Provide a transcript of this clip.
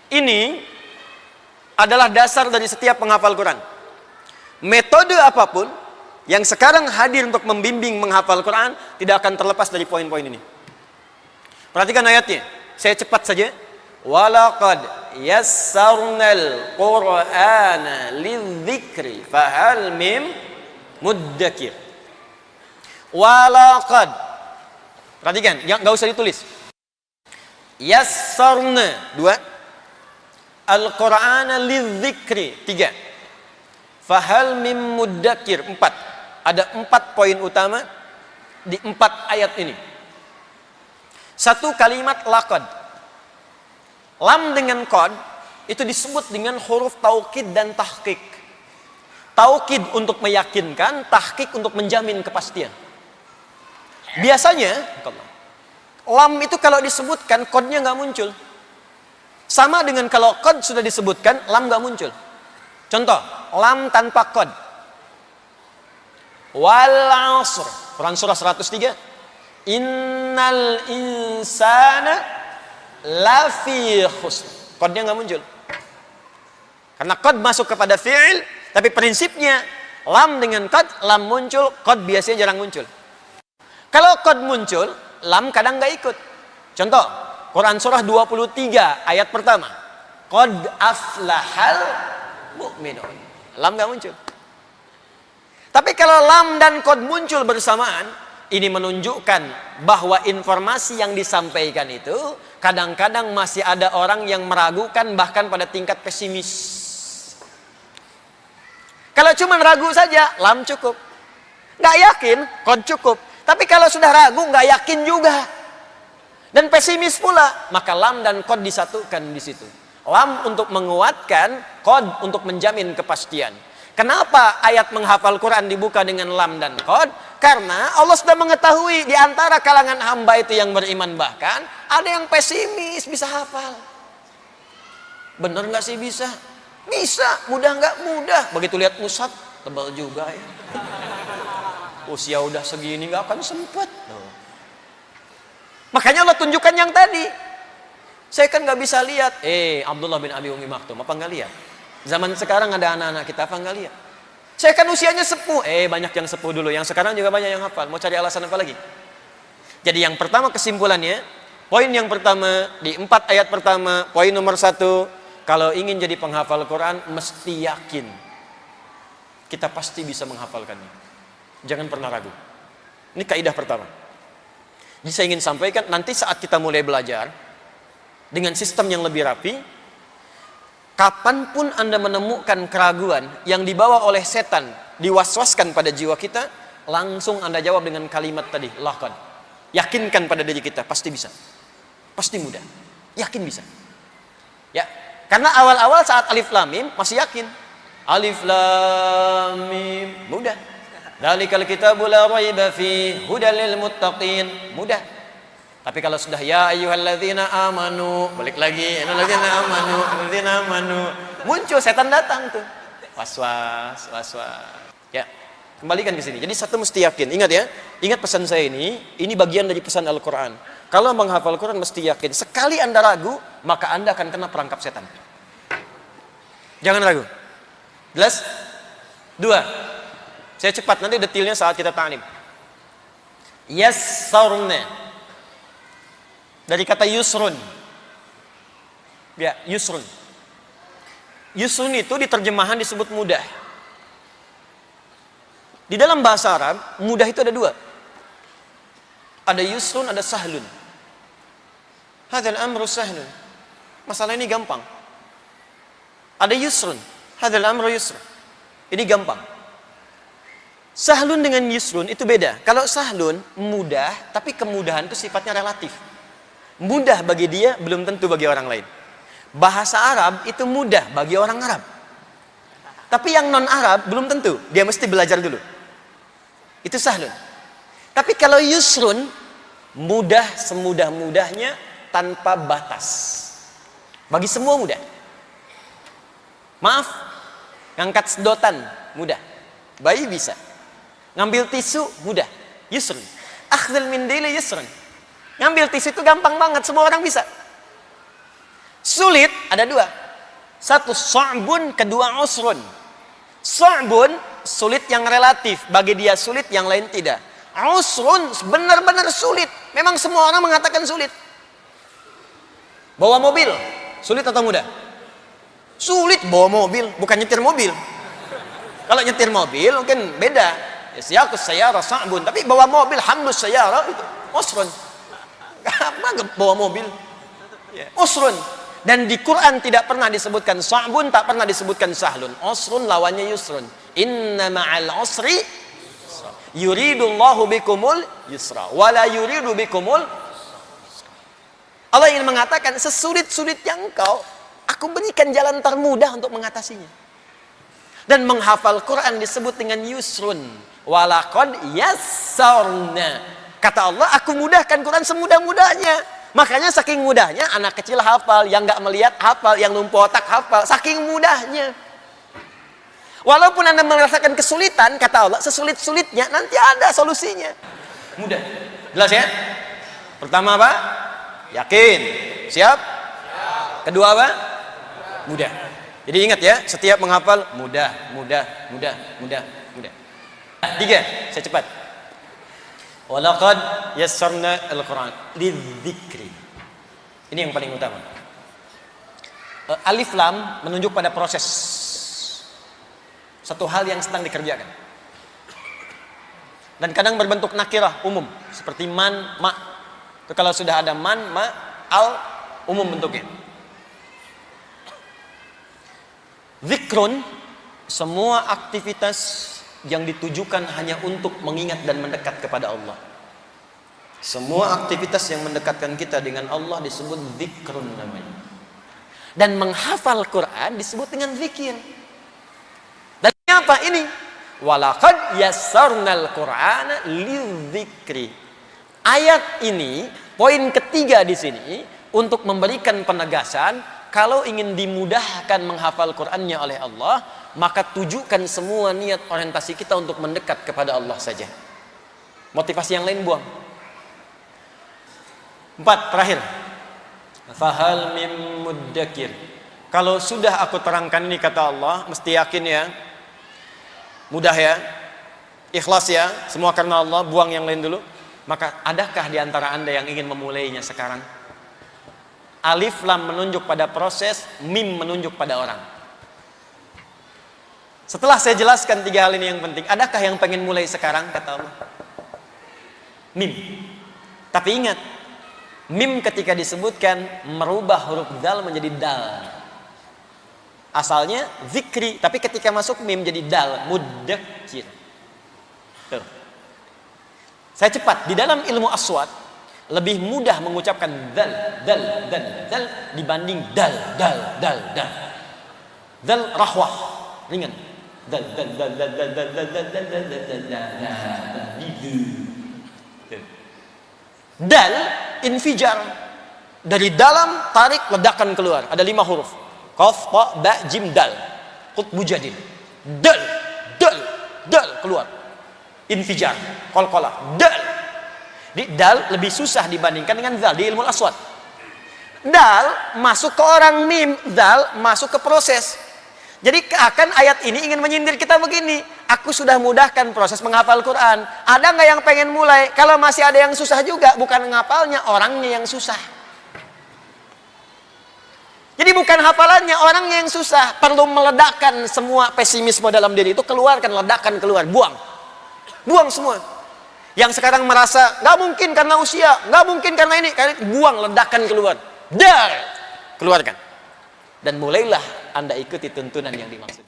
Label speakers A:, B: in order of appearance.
A: Ini adalah dasar dari setiap penghafal Quran. Metode apapun yang sekarang hadir untuk membimbing menghafal Quran tidak akan terlepas dari poin-poin ini. Perhatikan ayatnya. Saya cepat saja. Walaqad yassarnal Qur'ana lidzikri fahal mim muddakir. Walaqad. Perhatikan, enggak usah ditulis. Yassarna 2. Al-Qur'ana lidzikri 3. Fahal mim muddakir 4. Ada 4 poin utama di 4 ayat ini. Satu kalimat laqad. Lam dengan qad itu disebut dengan huruf taukid dan tahqiq. Taukid untuk meyakinkan, tahqiq untuk menjamin kepastian. Biasanya lam itu kalau disebutkan qadnya nggak muncul. Sama dengan kalau qad sudah disebutkan, lam nggak muncul. Contoh, lam tanpa qad. Wal 'asr. Quran surah 103. Innal insana lafi khusr. Qadnya nggak muncul. Karena qad masuk kepada fi'il, tapi prinsipnya lam dengan qad, lam muncul, qad biasanya jarang muncul. Kalau qad muncul, lam kadang nggak ikut. Contoh, Quran surah 23 ayat pertama. Qad aflahal mu'minun. Lam nggak muncul. Tapi kalau lam dan qad muncul bersamaan, ini menunjukkan bahwa informasi yang disampaikan itu kadang-kadang masih ada orang yang meragukan bahkan pada tingkat pesimis. Kalau cuma ragu saja, lam cukup. Nggak yakin, qad cukup. Tapi kalau sudah ragu, nggak yakin juga. Dan pesimis pula, maka lam dan qad disatukan di situ. Lam untuk menguatkan, qad untuk menjamin kepastian. Kenapa ayat menghafal Quran dibuka dengan lam dan qad? Karena Allah sudah mengetahui di antara kalangan hamba itu yang beriman, bahkan ada yang pesimis bisa hafal. Bener nggak sih bisa? Bisa. Mudah nggak? Mudah. Begitu lihat mushaf, tebal juga ya. Usia udah segini nggak akan sempet. Makanya Allah tunjukkan yang tadi. Saya kan nggak bisa lihat. Abdullah bin Abi Umi Maktum, apa nggak lihat? Zaman sekarang ada anak-anak kita, apa nggak lihat? Saya kan usianya sepuh. Banyak yang sepuh dulu. Yang sekarang juga banyak yang hafal. Mau cari alasan apa lagi? Jadi yang pertama kesimpulannya, poin yang pertama di 4 ayat pertama, poin nomor 1, kalau ingin jadi penghafal Quran mesti yakin kita pasti bisa menghafalkannya. Jangan pernah ragu. Ini kaidah pertama. Jadi saya ingin sampaikan, nanti saat kita mulai belajar dengan sistem yang lebih rapi, kapanpun Anda menemukan keraguan yang dibawa oleh setan, diwaswaskan pada jiwa kita, langsung Anda jawab dengan kalimat tadi, laqad. Yakinkan pada diri kita, pasti bisa. Pasti mudah. Yakin bisa. Ya, karena awal-awal saat alif lam mim masih yakin. Alif lam mim, mudah. Dzalikal kitabu la raiba fi hudal lil muttaqin, mudah. Tapi kalau sudah ya ayyuhalladzina amanu, balik lagi, alladzina amanu, muncul setan datang tuh. Waswas. Ya, kembalikan ke sini. Jadi satu mesti yakin. Ingat ya, ingat pesan saya ini bagian dari pesan Al-Qur'an. Kalau menghafal Quran mesti yakin. Sekali Anda ragu, maka Anda akan kena perangkap setan. Jangan ragu. Jelas? 2. Saya cepat, nanti detailnya saat kita ta'lim. Yassarna. Dari kata yusrun. Ya, yusrun. Yusrun itu di terjemahan disebut mudah. Di dalam bahasa Arab, mudah itu ada 2. Ada yusrun, ada sahlun. Hadzal amru sahlun. Masalah ini gampang. Ada yusrun. Hadzal amru yusrun. Ini gampang. Sahlun dengan yusrun itu beda. Kalau sahlun mudah, tapi kemudahan itu sifatnya relatif. Mudah bagi dia belum tentu bagi orang lain. Bahasa Arab itu mudah bagi orang Arab. Tapi yang non Arab belum tentu. Dia mesti belajar dulu. Itu sahlun. Tapi kalau yusrun, mudah semudah-mudahnya tanpa batas. Bagi semua mudah. Maaf, ngangkat sedotan mudah. Bayi bisa. Ngambil tisu mudah, yusrun. Akhdhal mindili yusrun. Ngambil tisu itu gampang banget, semua orang bisa. Sulit ada dua. Satu sa'bun, kedua usrun. Sa'bun sulit yang relatif, bagi dia sulit, yang lain tidak. Usrun benar-benar sulit. Memang semua orang mengatakan sulit. Bawa mobil, sulit atau mudah? Sulit bawa mobil, bukan nyetir mobil. Kalau nyetir mobil mungkin beda. Siyaqus sayyara sa'bun, tapi bawa mobil hamdus sayyara itu usrun. Apa bawa mobil? Usrun. Dan di Quran tidak pernah disebutkan sa'bun, tak pernah disebutkan sahlun. Usrun lawannya yusrun. Inna ma'al usri yuridullahu bikumul yusra wala yuridu bikumul. Allah ingin mengatakan sesulit-sulitnya engkau, aku berikan jalan termudah untuk mengatasinya. Dan menghafal Quran disebut dengan yusrun. Walaqad yassarna. Kata Allah, aku mudahkan Quran semudah-mudahnya. Makanya saking mudahnya anak kecil hafal, yang nggak melihat hafal, yang lumpuh otak hafal, saking mudahnya. Walaupun Anda merasakan kesulitan, kata Allah, sesulit-sulitnya nanti ada solusinya. Mudah. Jelas ya? Pertama apa? Yakin. Siap? Kedua apa? Mudah. Jadi ingat ya, setiap menghafal mudah. Tiga, saya cepat. Walaqad yassarna al-Quran lidzikri. Ini yang paling utama. Alif lam menunjuk pada proses. Satu hal yang sedang dikerjakan. Dan kadang berbentuk nakirah umum, seperti man, ma. Itu kalau sudah ada man, ma, al, umum bentuknya. Zikrun, semua aktivitas yang ditujukan hanya untuk mengingat dan mendekat kepada Allah. Semua aktivitas yang mendekatkan kita dengan Allah disebut zikrun namanya. Dan menghafal Quran disebut dengan zikir. Dan apa ini? Walaqad yassarnal Qur'ana lidzikri. Ayat ini, poin ketiga di sini untuk memberikan penegasan, kalau ingin dimudahkan menghafal Qur'annya oleh Allah, maka tujukan semua niat orientasi kita untuk mendekat kepada Allah saja. Motivasi yang lain buang. 4, terakhir. Fahal mim muddakir. Kalau sudah aku terangkan ini kata Allah, mesti yakin ya. Mudah ya. Ikhlas ya. Semua karena Allah, buang yang lain dulu. Maka adakah di antara Anda yang ingin memulainya sekarang? Alif lam menunjuk pada proses, mim menunjuk pada orang. Setelah saya jelaskan 3 hal ini yang penting, adakah yang pengen mulai sekarang kata Allah? Mim. Tapi ingat, mim ketika disebutkan merubah huruf dal menjadi dal. Asalnya zikri, tapi ketika masuk mim jadi dal, muddakir. Tuh. Saya cepat, di dalam ilmu aswat lebih mudah mengucapkan dal dibanding dal. Dal rahwah, ringan. Dal. Dal infijar, dari dalam tarik ledakan keluar. Ada 5 huruf. Qaf, ta, ba, jim, dal. Qutbu jadid. Dal keluar. Infijar, qalqalah. Dal. Di dal lebih susah dibandingkan dengan zal di ilmu aswat. Dal masuk ke orang mim, zal masuk ke proses. Jadi akan ayat ini ingin menyindir kita begini, aku sudah mudahkan proses menghafal Quran. Ada nggak yang pengen mulai? Kalau masih ada yang susah juga, bukan menghafalnya, orangnya yang susah. Jadi bukan hafalannya, orangnya yang susah. Perlu meledakkan semua pesimisme dalam diri itu, keluarkan, ledakan keluar, buang semua. Yang sekarang merasa nggak mungkin karena usia, nggak mungkin karena ini, buang, ledakan keluar, keluarkan. Dan mulailah Anda ikuti tuntunan yang dimaksud.